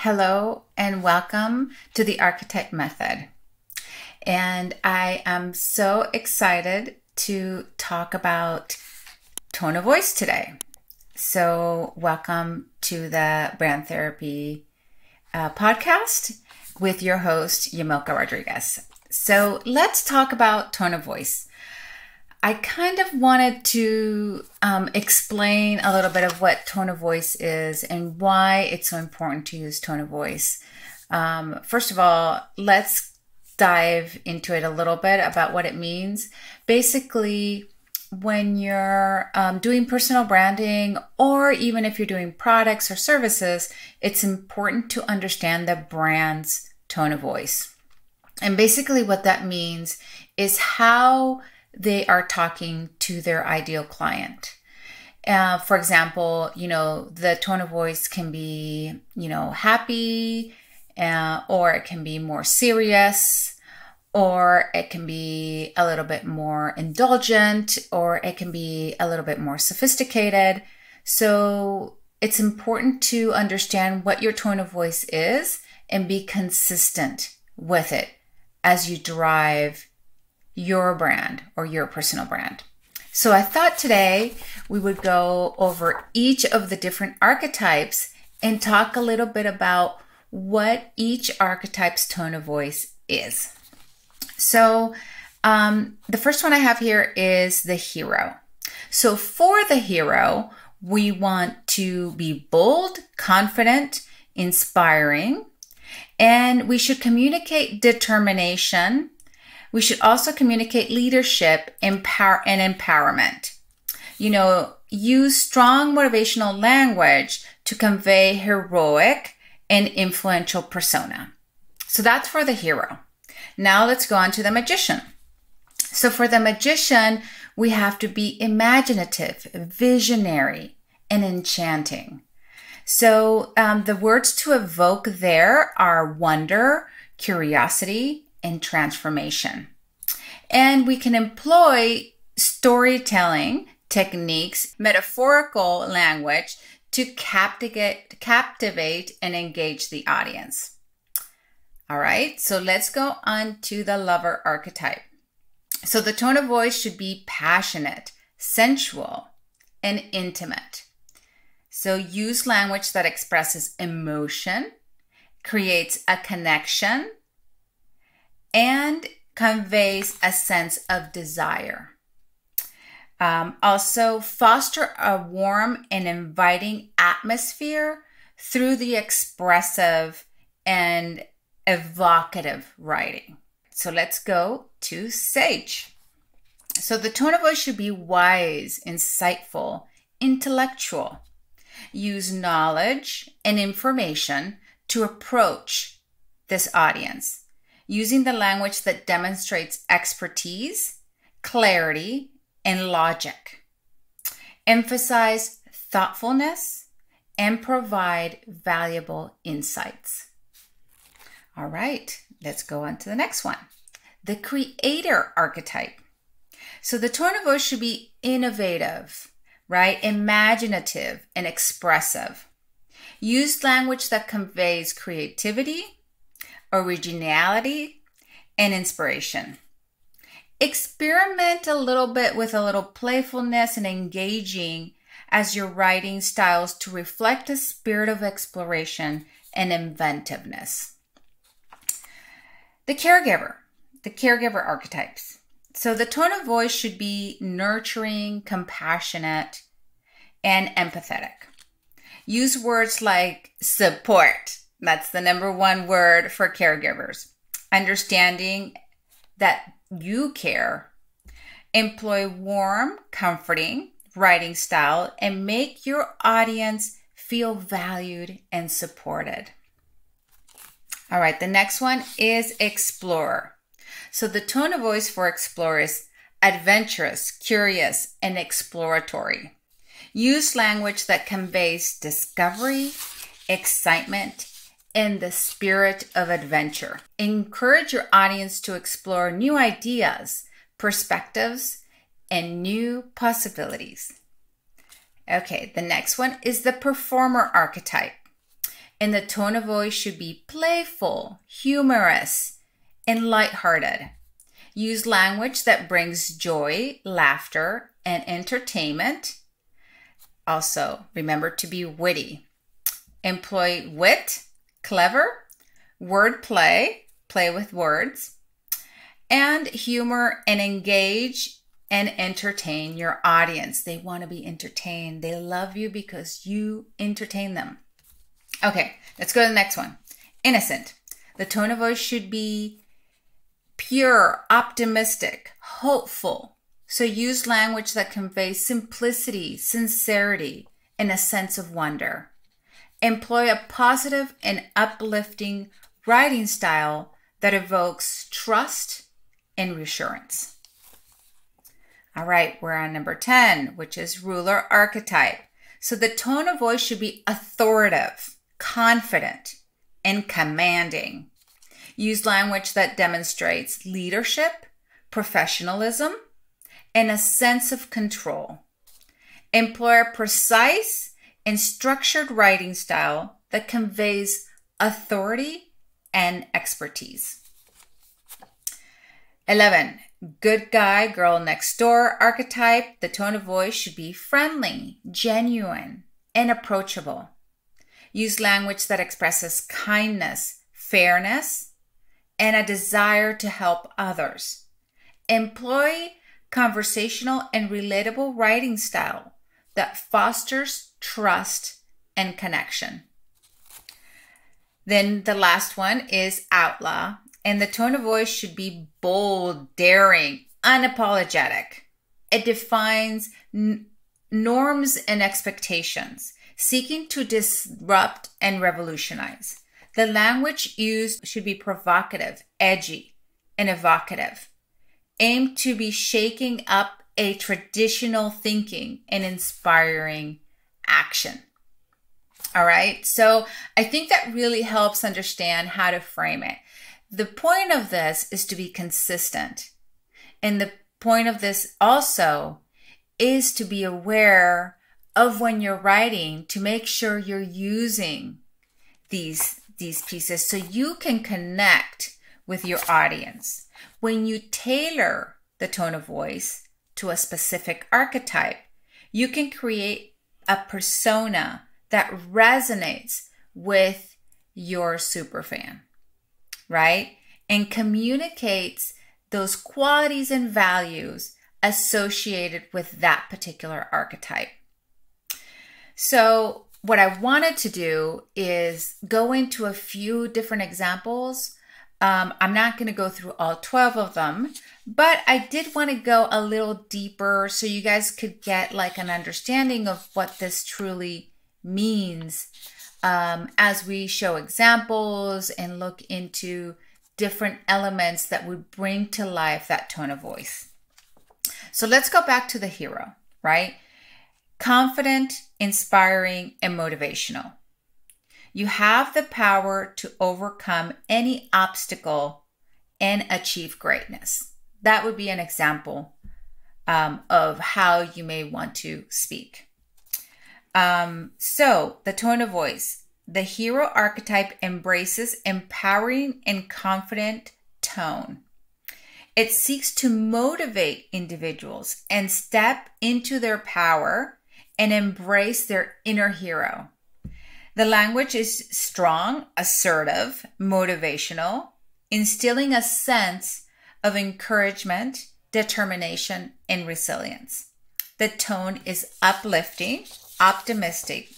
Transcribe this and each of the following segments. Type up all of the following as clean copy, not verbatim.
Hello and welcome to the Archetype method. And I am so excited to talk about tone of voice today. So welcome to the Brand Therapy podcast with your host, Yamilka Rodriguez. So let's talk about tone of voice. I kind of wanted to explain a little bit of what tone of voice is and why it's so important to use tone of voice. First of all, let's dive into it a little bit about what it means. Basically, when you're doing personal branding, or even if you're doing products or services, it's important to understand the brand's tone of voice. And basically what that means is how they are talking to their ideal client. For example, the tone of voice can be, happy, or it can be more serious, or it can be a little bit more indulgent, or it can be a little bit more sophisticated. So it's important to understand what your tone of voice is and be consistent with it as you drive your brand or your personal brand. So I thought today we would go over each of the different archetypes and talk a little bit about what each archetype's tone of voice is. So the first one I have here is the hero. So for the hero, we want to be bold, confident, inspiring, and we should communicate determination. We should also communicate leadership, and empowerment. Use strong motivational language to convey heroic and influential persona. So that's for the hero. Now let's go on to the magician. So for the magician, we have to be imaginative, visionary, and enchanting. So the words to evoke there are wonder, curiosity, and transformation. And we can employ storytelling techniques, metaphorical language to captivate and engage the audience. All right, so let's go on to the lover archetype. So the tone of voice should be passionate, sensual, and intimate. So use language that expresses emotion, creates a connection, and conveys a sense of desire. Also, foster a warm and inviting atmosphere through the expressive and evocative writing. So let's go to sage. So the tone of voice should be wise, insightful, intellectual. Use knowledge and information to approach this audience, using the language that demonstrates expertise, clarity, and logic. Emphasize thoughtfulness and provide valuable insights. All right, let's go on to the next one. The creator archetype. So the tone of voice should be innovative, right? Imaginative and expressive. Use language that conveys creativity, originality, and inspiration. Experiment a little bit with a little playfulness and engaging as your writing styles to reflect a spirit of exploration and inventiveness. The caregiver archetypes. So the tone of voice should be nurturing, compassionate, and empathetic. Use words like support. That's the number one word for caregivers. Understanding that you care. Employ warm, comforting writing style and make your audience feel valued and supported. All right, the next one is explorer. So the tone of voice for explorer is adventurous, curious, and exploratory. Use language that conveys discovery, excitement, and the spirit of adventure. Encourage your audience to explore new ideas, perspectives, and new possibilities. Okay, the next one is the performer archetype. and the tone of voice should be playful, humorous, and lighthearted. Use language that brings joy, laughter, and entertainment. Also, remember to be witty. Employ wit, clever, wordplay, play with words, and humor, and engage and entertain your audience. They want to be entertained. They love you because you entertain them. Okay, let's go to the next one. Innocent. The tone of voice should be pure, optimistic, hopeful. So use language that conveys simplicity, sincerity, and a sense of wonder. Employ a positive and uplifting writing style that evokes trust and reassurance. All right, we're on number 10, which is ruler archetype. So the tone of voice should be authoritative, confident, and commanding. Use language that demonstrates leadership, professionalism, and a sense of control. Employ a precise and structured writing style that conveys authority and expertise. 11. Good guy, girl next door archetype. The tone of voice should be friendly, genuine, and approachable. Use language that expresses kindness, fairness, and a desire to help others. Employ conversational and relatable writing style that fosters trust and connection. Then the last one is outlaw, and the tone of voice should be bold, daring, unapologetic. It defines norms and expectations, seeking to disrupt and revolutionize. The language used should be provocative, edgy, and evocative. Aim to be shaking up a traditional thinking and inspiring action. All right, so I think that really helps understand how to frame it. The point of this is to be consistent. And the point of this also is to be aware of when you're writing, to make sure you're using these pieces so you can connect with your audience. When you tailor the tone of voice to a specific archetype, you can create a persona that resonates with your superfan, right? And communicates those qualities and values associated with that particular archetype. So what I wanted to do is go into a few different examples. I'm not going to go through all 12 of them, but I did want to go a little deeper so you guys could get like an understanding of what this truly means as we show examples and look into different elements that would bring to life that tone of voice. So let's go back to the hero, right? Confident, inspiring, and motivational. You have the power to overcome any obstacle and achieve greatness. That would be an example of how you may want to speak. So the tone of voice. The hero archetype embraces empowering and confident tone. It seeks to motivate individuals and step into their power and embrace their inner hero. The language is strong, assertive, motivational, instilling a sense of encouragement, determination, and resilience. The tone is uplifting, optimistic,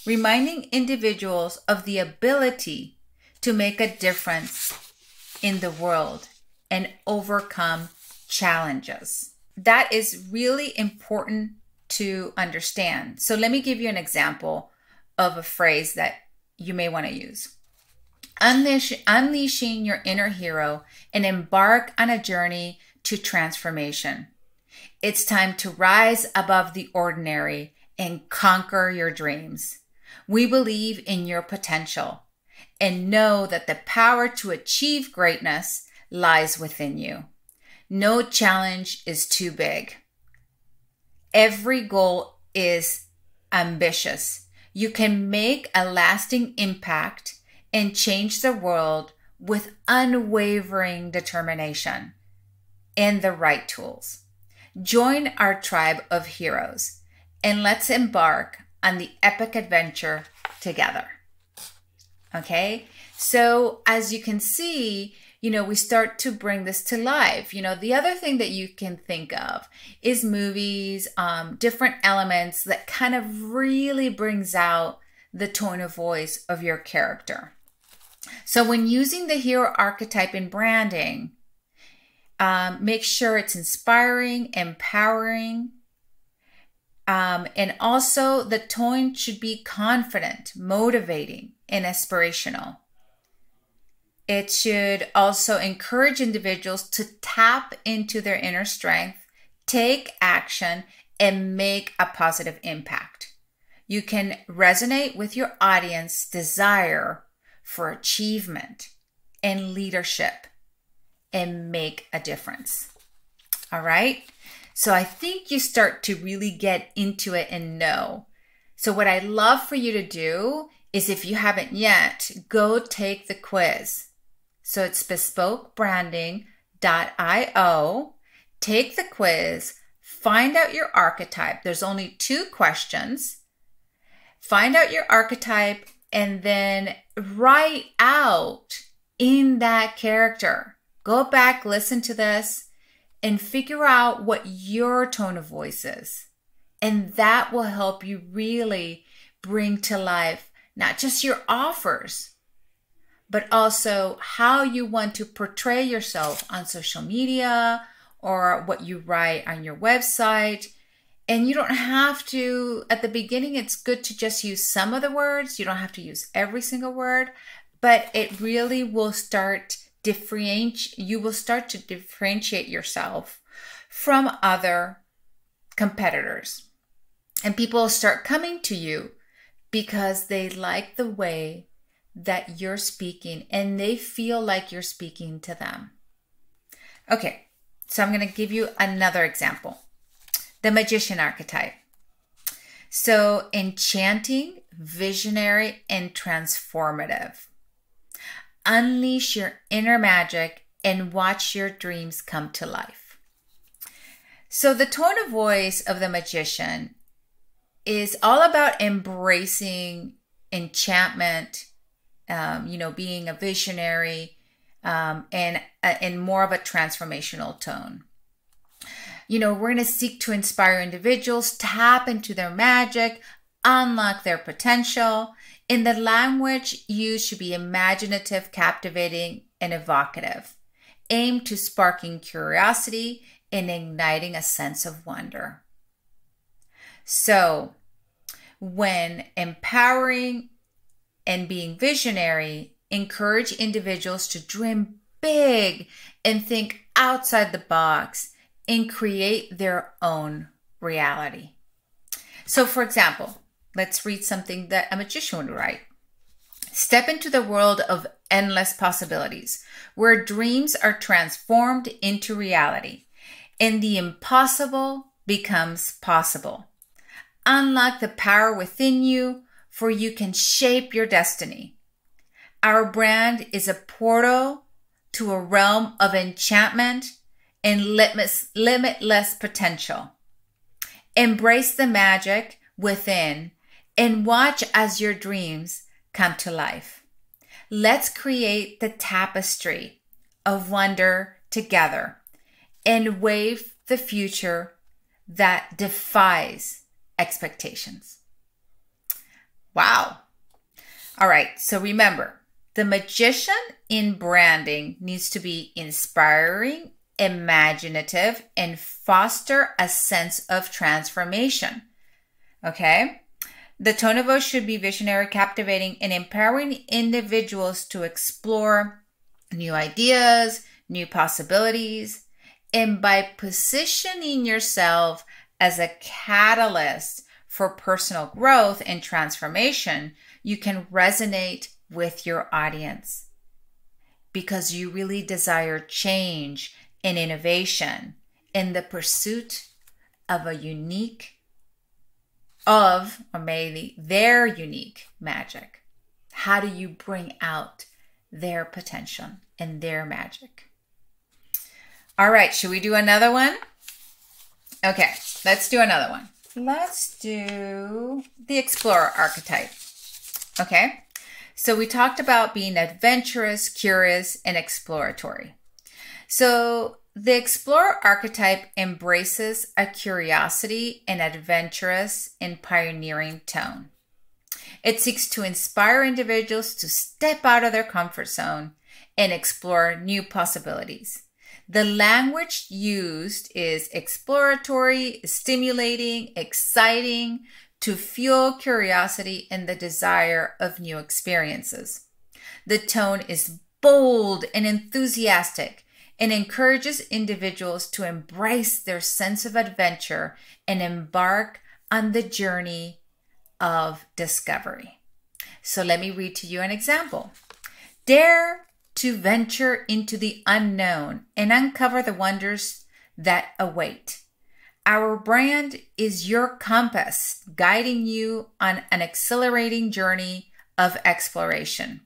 reminding individuals of the ability to make a difference in the world and overcome challenges. That is really important to understand. So let me give you an example of a phrase that you may want to use. Unleashing your inner hero and embark on a journey to transformation. It's time to rise above the ordinary and conquer your dreams. We believe in your potential and know that the power to achieve greatness lies within you. No challenge is too big. Every goal is ambitious. You can make a lasting impact and change the world with unwavering determination and the right tools. Join our tribe of heroes and let's embark on the epic adventure together. Okay, so as you can see, we start to bring this to life. The other thing that you can think of is movies, different elements that kind of really brings out the tone of voice of your character. So when using the hero archetype in branding, make sure it's inspiring, empowering, and also the tone should be confident, motivating, and aspirational. It should also encourage individuals to tap into their inner strength, take action, and make a positive impact. You can resonate with your audience's desire for achievement and leadership and make a difference. All right? So I think you start to really get into it and know. So what I'd love for you to do is, if you haven't yet, go take the quiz. So it's bespokebranding.io. Take the quiz, find out your archetype. There's only 2 questions. Find out your archetype and then write out in that character. Go back, listen to this, and figure out what your tone of voice is. And that will help you really bring to life not just your offers, but also how you want to portray yourself on social media or what you write on your website. And you don't have to, at the beginning, it's good to just use some of the words. You don't have to use every single word, but it really will start you will start to differentiate yourself from other competitors. And people will start coming to you because they like the way that you're speaking and they feel like you're speaking to them. Okay, so I'm going to give you another example. The magician archetype. So enchanting, visionary, and transformative. Unleash your inner magic and watch your dreams come to life. So the tone of voice of the magician is all about embracing enchantment, being a visionary, and more of a transformational tone. We're going to seek to inspire individuals, tap into their magic, unlock their potential. In the language used should be imaginative, captivating, and evocative. Aim to sparking curiosity and igniting a sense of wonder. So, when empowering and being visionary, encourage individuals to dream big and think outside the box and create their own reality. So, for example, let's read something that a magician would write. Step into the world of endless possibilities, where dreams are transformed into reality, and the impossible becomes possible. Unlock the power within you, for you can shape your destiny. Our brand is a portal to a realm of enchantment and limitless potential. Embrace the magic within and watch as your dreams come to life. Let's create the tapestry of wonder together and wave the future that defies expectations. Wow. All right. So remember, the magician in branding needs to be inspiring, imaginative, and foster a sense of transformation. Okay? The tone of voice should be visionary, captivating, and empowering individuals to explore new ideas, new possibilities. And by positioning yourself as a catalyst for personal growth and transformation, you can resonate with your audience because you really desire change and innovation in the pursuit of a unique of, or maybe their unique magic? How do you bring out their potential and their magic? All right, should we do another one? Okay, let's do another one. Let's do the Explorer archetype. Okay, so we talked about being adventurous, curious, and exploratory. So the Explorer archetype embraces a curiosity and adventurous and pioneering tone. It seeks to inspire individuals to step out of their comfort zone and explore new possibilities. The language used is exploratory, stimulating, exciting, to fuel curiosity and the desire of new experiences. The tone is bold and enthusiastic and encourages individuals to embrace their sense of adventure and embark on the journey of discovery. So let me read to you an example. Dare to venture into the unknown and uncover the wonders that await. Our brand is your compass, guiding you on an exhilarating journey of exploration.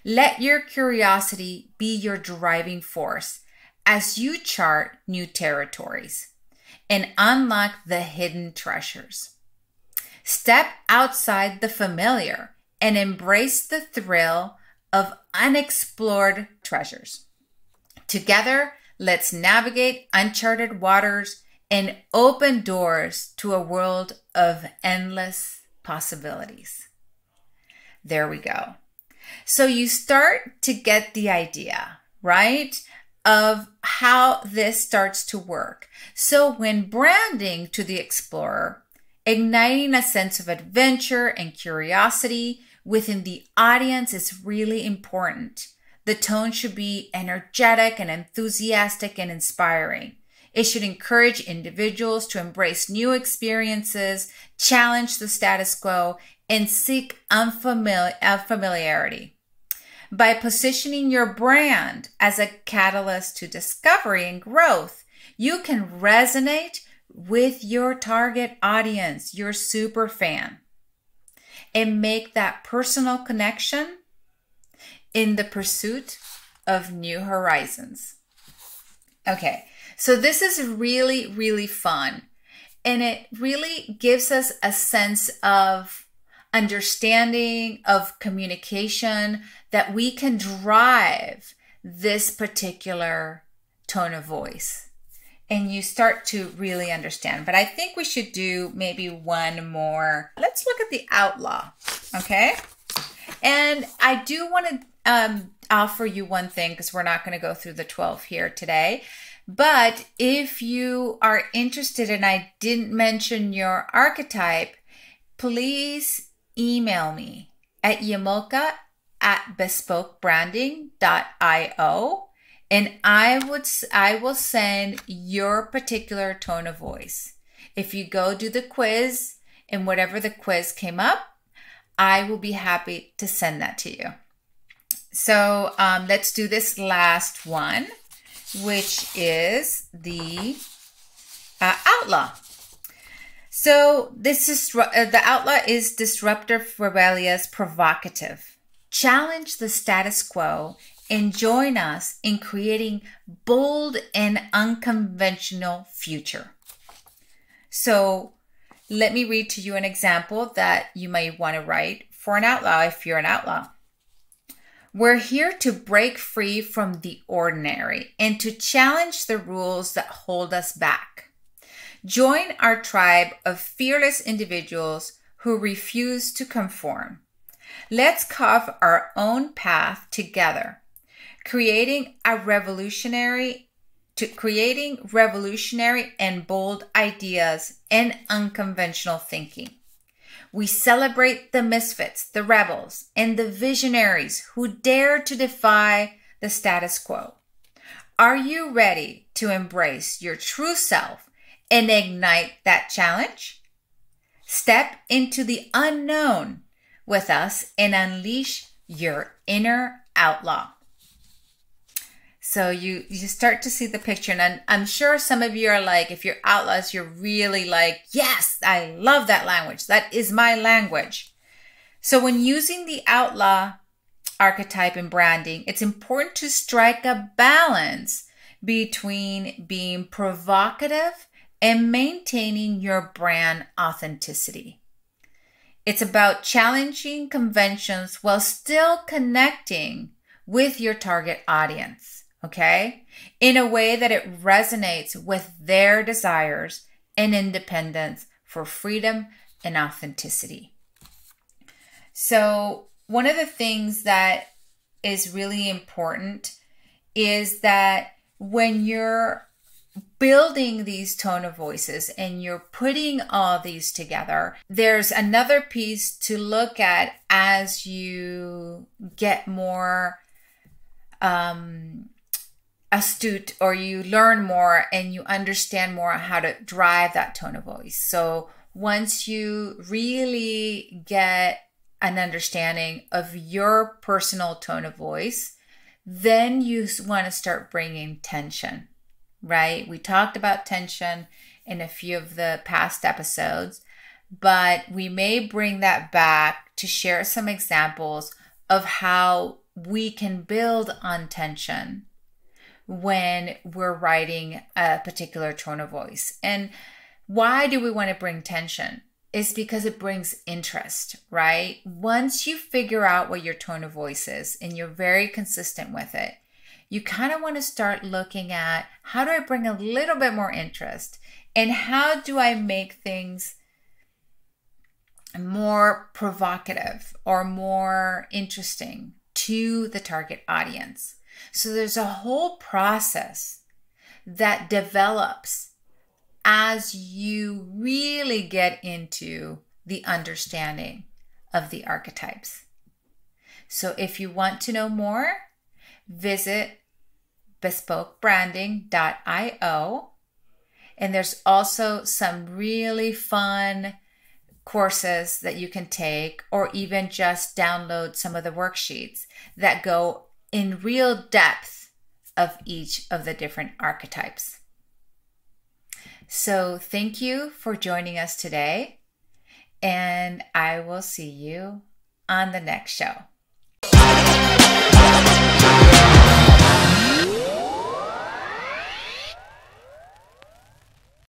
Let your curiosity be your driving force as you chart new territories and unlock the hidden treasures. Step outside the familiar and embrace the thrill of unexplored treasures. Together, let's navigate uncharted waters and open doors to a world of endless possibilities. There we go. So you start to get the idea, right, of how this starts to work. So when branding to the explorer, igniting a sense of adventure and curiosity within the audience is really important. The tone should be energetic and enthusiastic and inspiring. It should encourage individuals to embrace new experiences, challenge the status quo, and seek familiarity. By positioning your brand as a catalyst to discovery and growth, you can resonate with your target audience, your super fan, and make that personal connection in the pursuit of new horizons. Okay, so this is really, really fun. And it really gives us a sense of understanding, of communication, that we can drive this particular tone of voice. And you start to really understand. But I think we should do maybe one more. Let's look at the outlaw, okay? And I do want to offer you one thing, because we're not going to go through the 12 here today. But if you are interested and I didn't mention your archetype, please email me at yamilka@bespokebranding.io, and I will send your particular tone of voice. If you go do the quiz and whatever the quiz came up, I will be happy to send that to you. So let's do this last one, which is the outlaw. So this is the outlaw is disruptive, rebellious, provocative. Challenge the status quo and join us in creating bold and unconventional future. So let me read to you an example that you may want to write for an outlaw if you're an outlaw. We're here to break free from the ordinary and to challenge the rules that hold us back. Join our tribe of fearless individuals who refuse to conform. Let's carve our own path together, creating revolutionary and bold ideas and unconventional thinking. We celebrate the misfits, the rebels, and the visionaries who dare to defy the status quo. Are you ready to embrace your true self and ignite that challenge? Step into the unknown with us and unleash your inner outlaw. So you start to see the picture, and I'm sure some of you are like, if you're outlaws, you're really like, yes, I love that language. That is my language. So when using the outlaw archetype in branding, it's important to strike a balance between being provocative and maintaining your brand authenticity. It's about challenging conventions while still connecting with your target audience, okay? In a way that it resonates with their desires and independence for freedom and authenticity. So one of the things that is really important is that when you're building these tone of voices and you're putting all these together, there's another piece to look at as you get more astute, or you learn more and you understand more how to drive that tone of voice. So once you really get an understanding of your personal tone of voice, then you want to start bringing tension, right? We talked about tension in a few of the past episodes, but we may bring that back to share some examples of how we can build on tension when we're writing a particular tone of voice. And why do we want to bring tension? It's because it brings interest, right? Once you figure out what your tone of voice is and you're very consistent with it, you kind of want to start looking at, how do I bring a little bit more interest? And how do I make things more provocative or more interesting to the target audience? So there's a whole process that develops as you really get into the understanding of the archetypes. So if you want to know more, visit bespokebranding.io. And there's also some really fun courses that you can take, or even just download some of the worksheets that go in real depth of each of the different archetypes. So thank you for joining us today, and I will see you on the next show.